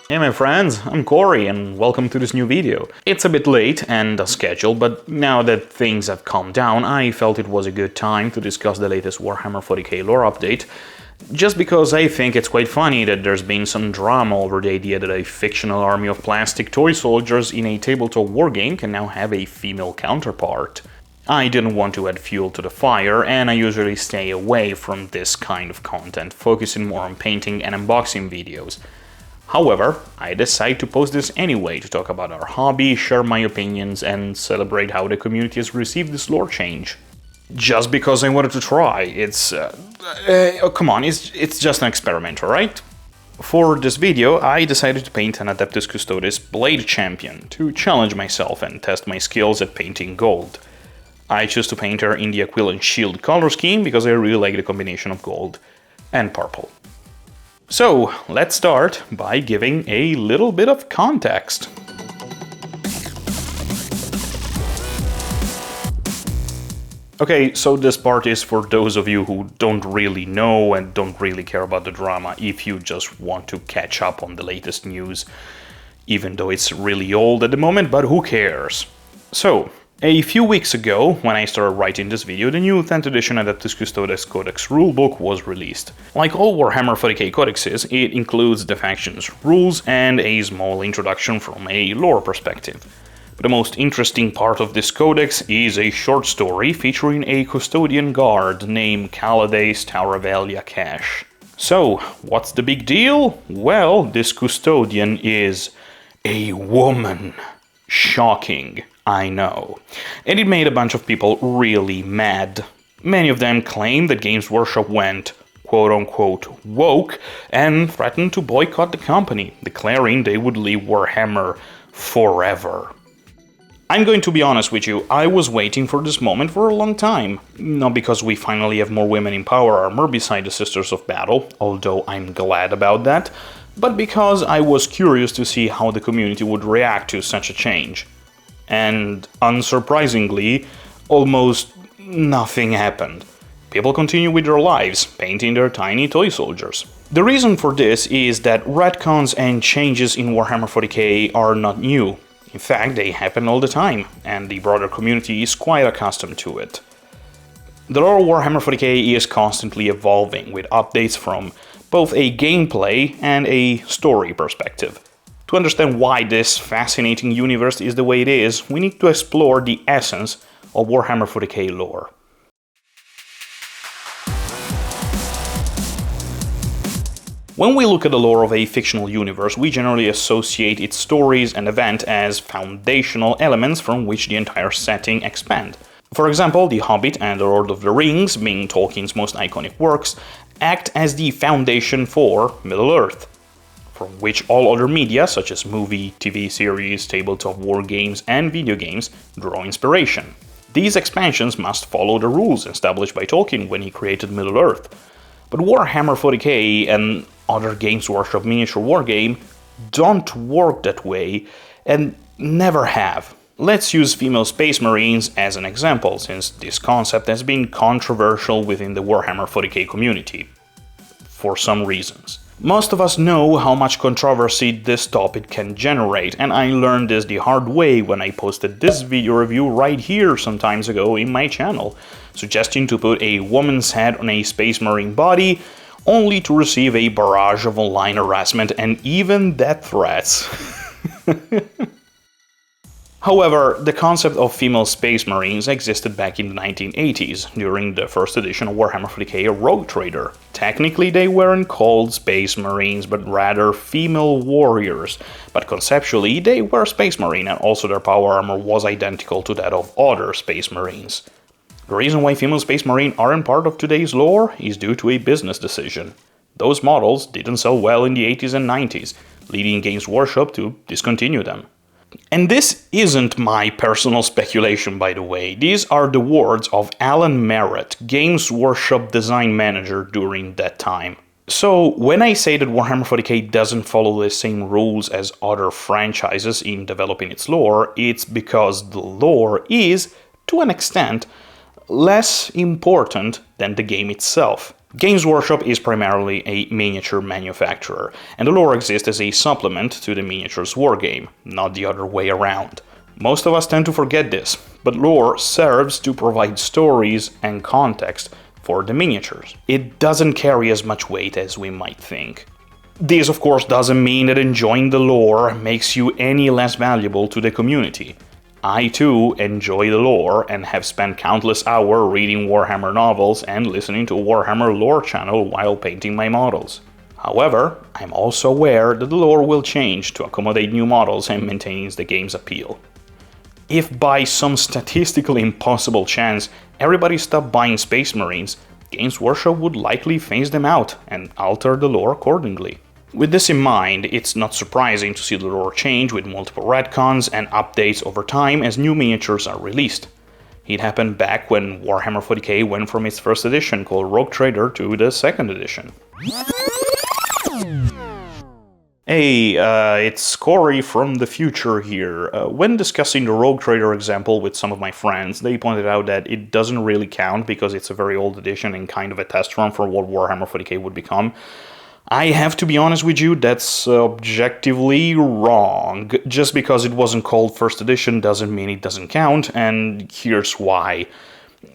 Hey my friends, I'm Cory and welcome to this new video. It's a bit late and scheduled, but now that things have calmed down, I felt it was a good time to discuss the latest Warhammer 40k lore update, just because I think it's quite funny that there's been some drama over the idea that a fictional army of plastic toy soldiers in a tabletop wargame can now have a female counterpart. I didn't want to add fuel to the fire, and I usually stay away from this kind of content, focusing more on painting and unboxing videos. However, I decided to post this anyway to talk about our hobby, share my opinions, and celebrate how the community has received this lore change. Just because I wanted to try, come on, it's just an experiment, alright? For this video, I decided to paint an Adeptus Custodes Blade Champion to challenge myself and test my skills at painting gold. I chose to paint her in the Aquila Shield color scheme because I really like the combination of gold and purple. So, let's start by giving a little bit of context. Okay, so this part is for those of you who don't really know and don't really care about the drama, if you just want to catch up on the latest news, even though it's really old at the moment, but who cares? So, a few weeks ago, when I started writing this video, the new 10th edition Adeptus Custodes Codex rulebook was released. Like all Warhammer 40k codexes, it includes the factions, rules, and a small introduction from a lore perspective. But the most interesting part of this codex is a short story featuring a custodian guard named Calades Tauravelia Cash. So, what's the big deal? Well, this custodian is a woman. Shocking. I know. And it made a bunch of people really mad. Many of them claimed that Games Workshop went quote-unquote woke and threatened to boycott the company, declaring they would leave Warhammer forever. I'm going to be honest with you, I was waiting for this moment for a long time. Not because we finally have more women in power armor beside the Sisters of Battle, although I'm glad about that, but because I was curious to see how the community would react to such a change. And, unsurprisingly, almost nothing happened. People continue with their lives, painting their tiny toy soldiers. The reason for this is that retcons and changes in Warhammer 40k are not new. In fact, they happen all the time, and the broader community is quite accustomed to it. The lore of Warhammer 40k is constantly evolving, with updates from both a gameplay and a story perspective. To understand why this fascinating universe is the way it is, we need to explore the essence of Warhammer 40k lore. When we look at the lore of a fictional universe, we generally associate its stories and events as foundational elements from which the entire setting expand. For example, The Hobbit and The Lord of the Rings, being Tolkien's most iconic works, act as the foundation for Middle-earth, from which all other media, such as movie, TV series, tabletop war games, and video games, draw inspiration. These expansions must follow the rules established by Tolkien when he created Middle-earth. But Warhammer 40k and other Games Workshop miniature wargame don't work that way, and never have. Let's use female space marines as an example, since this concept has been controversial within the Warhammer 40k community, for some reasons. Most of us know how much controversy this topic can generate, and I learned this the hard way when I posted this video review right here some times ago in my channel, suggesting to put a woman's head on a space marine body, only to receive a barrage of online harassment and even death threats. However, the concept of female space marines existed back in the 1980s, during the first edition of Warhammer 40k Rogue Trader. Technically they weren't called space marines, but rather female warriors, but conceptually they were space marine, and also their power armor was identical to that of other space marines. The reason why female space marine aren't part of today's lore is due to a business decision. Those models didn't sell well in the 80s and 90s, leading Games Workshop to discontinue them. And this isn't my personal speculation, by the way. These are the words of Alan Merritt, Games Workshop design manager during that time. So, when I say that Warhammer 40k doesn't follow the same rules as other franchises in developing its lore, it's because the lore is, to an extent, less important than the game itself. Games Workshop is primarily a miniature manufacturer, and the lore exists as a supplement to the miniatures wargame, not the other way around. Most of us tend to forget this, but lore serves to provide stories and context for the miniatures. It doesn't carry as much weight as we might think. This, of course, doesn't mean that enjoying the lore makes you any less valuable to the community. I too enjoy the lore and have spent countless hours reading Warhammer novels and listening to Warhammer lore channel while painting my models. However, I'm also aware that the lore will change to accommodate new models and maintain the game's appeal. If by some statistically impossible chance everybody stopped buying Space Marines, Games Workshop would likely phase them out and alter the lore accordingly. With this in mind, it's not surprising to see the lore change with multiple retcons and updates over time as new miniatures are released. It happened back when Warhammer 40k went from its first edition called Rogue Trader to the second edition. Hey, it's Cory from the future here. When discussing the Rogue Trader example with some of my friends, they pointed out that it doesn't really count because it's a very old edition and kind of a test run for what Warhammer 40k would become. I have to be honest with you, that's objectively wrong. Just because it wasn't called first edition doesn't mean it doesn't count, and here's why.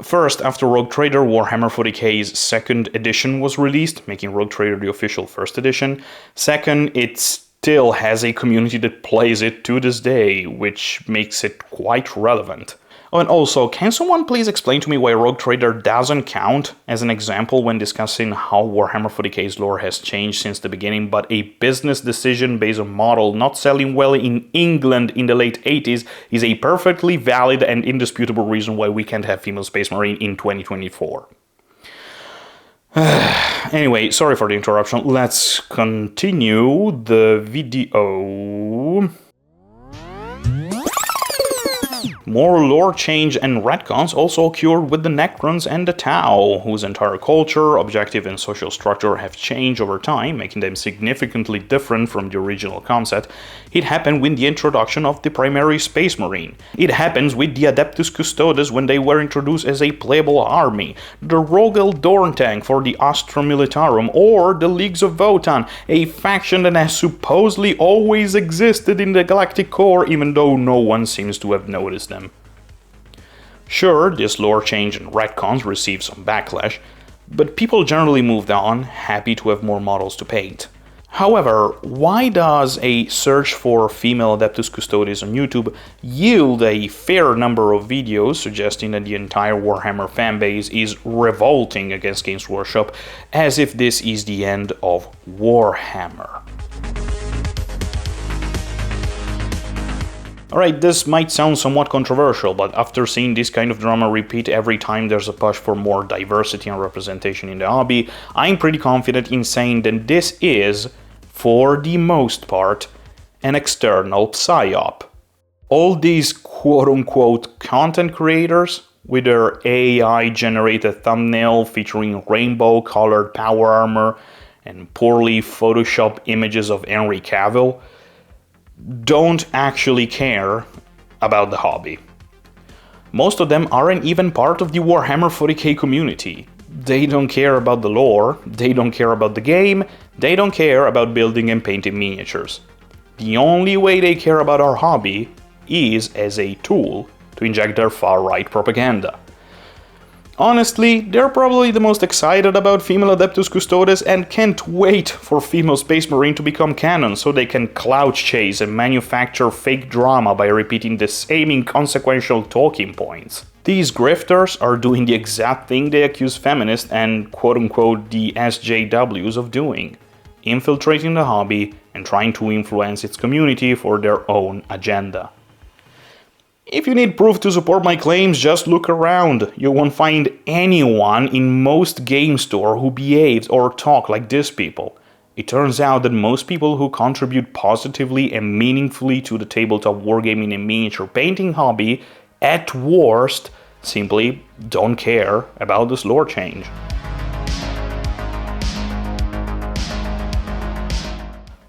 First, after Rogue Trader, Warhammer 40k's second edition was released, making Rogue Trader the official first edition. Second, it still has a community that plays it to this day, which makes it quite relevant. Oh, and also, can someone please explain to me why Rogue Trader doesn't count as an example when discussing how Warhammer 40k's lore has changed since the beginning, but a business decision based on model not selling well in England in the late 80s is a perfectly valid and indisputable reason why we can't have female Space Marine in 2024. Anyway, sorry for the interruption. Let's continue the video. More lore change and retcons also occurred with the Necrons and the Tau, whose entire culture, objective and social structure have changed over time, making them significantly different from the original concept. It happened with the introduction of the primary Space Marine. It happens with the Adeptus Custodes when they were introduced as a playable army, the Rogue Eldorn tank for the Astra Militarum, or the Leagues of Votan, a faction that has supposedly always existed in the Galactic Core even though no one seems to have noticed them. Sure, this lore change and retcons received some backlash, but people generally moved on, happy to have more models to paint. However, why does a search for female Adeptus Custodes on YouTube yield a fair number of videos suggesting that the entire Warhammer fanbase is revolting against Games Workshop, as if this is the end of Warhammer? Alright, this might sound somewhat controversial, but after seeing this kind of drama repeat every time there's a push for more diversity and representation in the hobby, I'm pretty confident in saying that this is, for the most part, an external psyop. All these quote-unquote content creators, with their AI-generated thumbnail featuring rainbow-colored power armor and poorly photoshopped images of Henry Cavill, don't actually care about the hobby. Most of them aren't even part of the Warhammer 40k community. They don't care about the lore, they don't care about the game, they don't care about building and painting miniatures. The only way they care about our hobby is as a tool to inject their far-right propaganda. Honestly, they're probably the most excited about female Adeptus Custodes and can't wait for female Space Marine to become canon so they can clout chase and manufacture fake drama by repeating the same inconsequential talking points. These grifters are doing the exact thing they accuse feminists and quote-unquote the SJWs of doing, infiltrating the hobby and trying to influence its community for their own agenda. If you need proof to support my claims, just look around. You won't find anyone in most game store who behaves or talk like these people. It turns out that most people who contribute positively and meaningfully to the tabletop wargaming and miniature painting hobby, at worst, simply don't care about this lore change.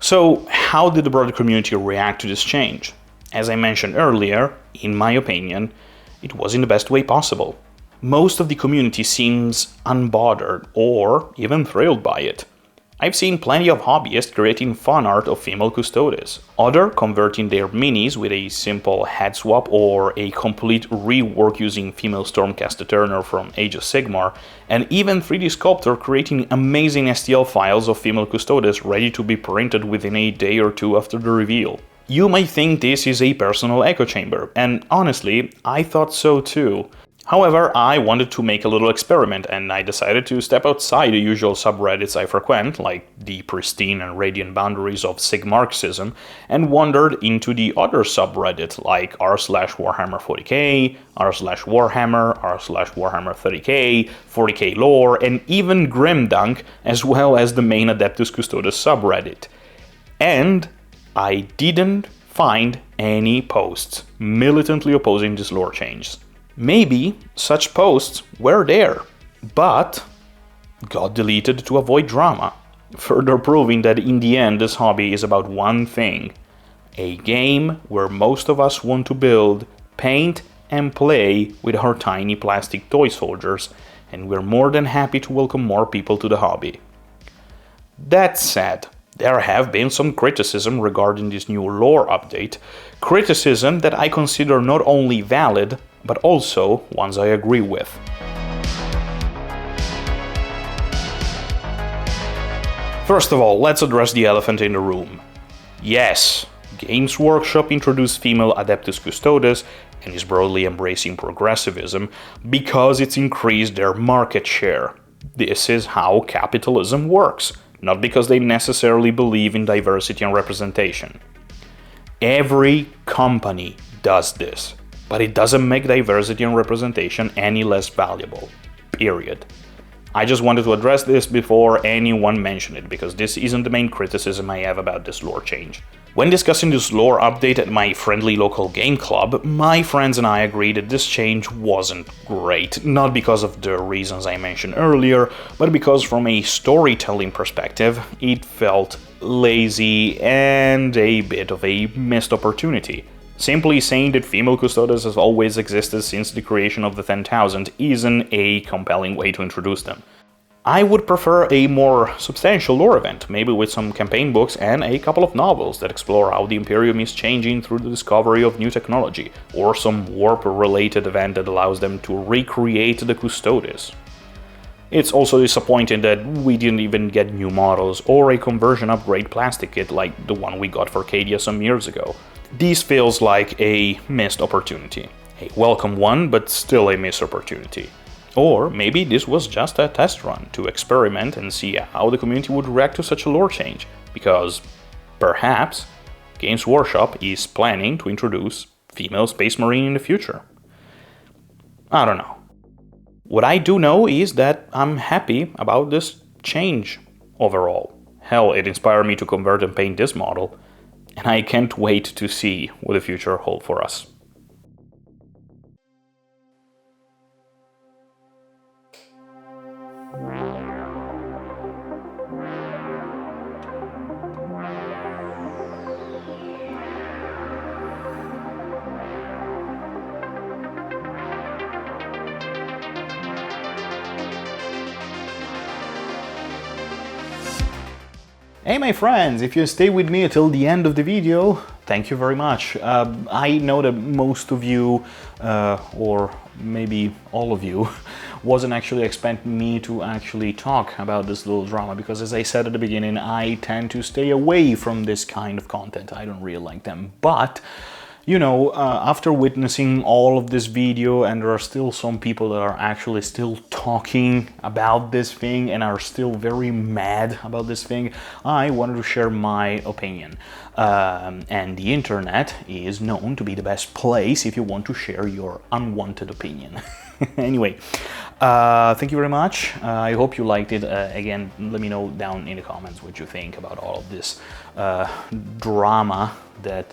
So, how did the broader community react to this change? As I mentioned earlier, in my opinion, it was in the best way possible. Most of the community seems unbothered or even thrilled by it. I've seen plenty of hobbyists creating fan art of female custodes, others converting their minis with a simple head swap or a complete rework using female Stormcaster Turner from Age of Sigmar, and even 3D Sculptor creating amazing STL files of female custodes ready to be printed within a day or two after the reveal. You might think this is a personal echo chamber, and honestly, I thought so too. However, I wanted to make a little experiment, and I decided to step outside the usual subreddits I frequent, like the pristine and radiant boundaries of Sigmarxism, and wandered into the other subreddit, like r/Warhammer 40k, r/Warhammer, r/Warhammer 30k, 40k lore, and even Grimdunk, as well as the main Adeptus Custodes subreddit. And I didn't find any posts militantly opposing this lore change. Maybe such posts were there, but got deleted to avoid drama, further proving that in the end this hobby is about one thing: a game where most of us want to build, paint, and play with our tiny plastic toy soldiers, and we're more than happy to welcome more people to the hobby. That said, there have been some criticism regarding this new lore update, criticism that I consider not only valid, but also ones I agree with. First of all, let's address the elephant in the room. Yes, Games Workshop introduced female Adeptus Custodes and is broadly embracing progressivism because it's increased their market share. This is how capitalism works, not because they necessarily believe in diversity and representation. Every company does this, but it doesn't make diversity and representation any less valuable. Period. I just wanted to address this before anyone mentioned it, because this isn't the main criticism I have about this lore change. When discussing this lore update at my friendly local game club, my friends and I agreed that this change wasn't great, not because of the reasons I mentioned earlier, but because from a storytelling perspective, it felt lazy and a bit of a missed opportunity. Simply saying that female custodes has always existed since the creation of the 10,000 isn't a compelling way to introduce them. I would prefer a more substantial lore event, maybe with some campaign books and a couple of novels that explore how the Imperium is changing through the discovery of new technology, or some warp-related event that allows them to recreate the custodes. It's also disappointing that we didn't even get new models or a conversion upgrade plastic kit like the one we got for Cadia some years ago. This feels like a missed opportunity. A welcome one, but still a missed opportunity. Or maybe this was just a test run to experiment and see how the community would react to such a lore change, because perhaps Games Workshop is planning to introduce female Space Marine in the future. I don't know. What I do know is that I'm happy about this change overall. Hell, it inspired me to convert and paint this model, and I can't wait to see what the future holds for us. Hey my friends, if you stay with me until the end of the video, thank you very much. I know that most of you, or maybe all of you, wasn't actually expecting me to actually talk about this little drama, because as I said at the beginning, I tend to stay away from this kind of content. I don't really like them, but you know, after witnessing all of this video, and there are still some people that are actually still talking about this thing and are still very mad about this thing, I wanted to share my opinion. And the internet is known to be the best place if you want to share your unwanted opinion. Anyway, thank you very much. I hope you liked it. Again, let me know down in the comments what you think about all of this drama that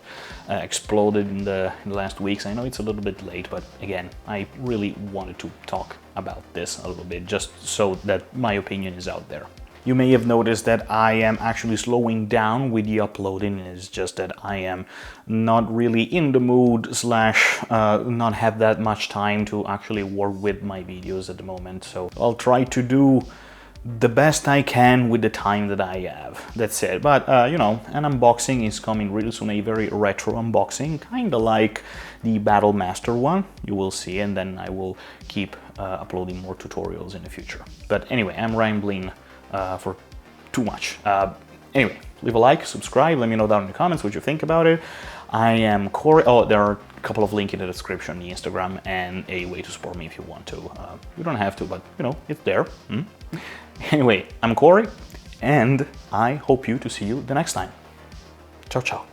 exploded in the last weeks. I know it's a little bit late, but again, I really wanted to talk about this a little bit, just so that my opinion is out there. You may have noticed that I am actually slowing down with the uploading. It's just that I am not really in the mood slash not have that much time to actually work with my videos at the moment. So I'll try to do the best I can with the time that I have. That's it. But you know, an unboxing is coming really soon, a very retro unboxing, kind of like the Battle Master one. You will see, and then I will keep uploading more tutorials in the future. But anyway, I'm rambling for too much. Anyway, leave a like, subscribe, let me know down in the comments what you think about it. I am Cory. Oh, there are a couple of links in the description, the Instagram, and a way to support me if you want to. You don't have to, but you know, it's there. Anyway, I'm Cory, and I hope to see you the next time. Ciao, ciao.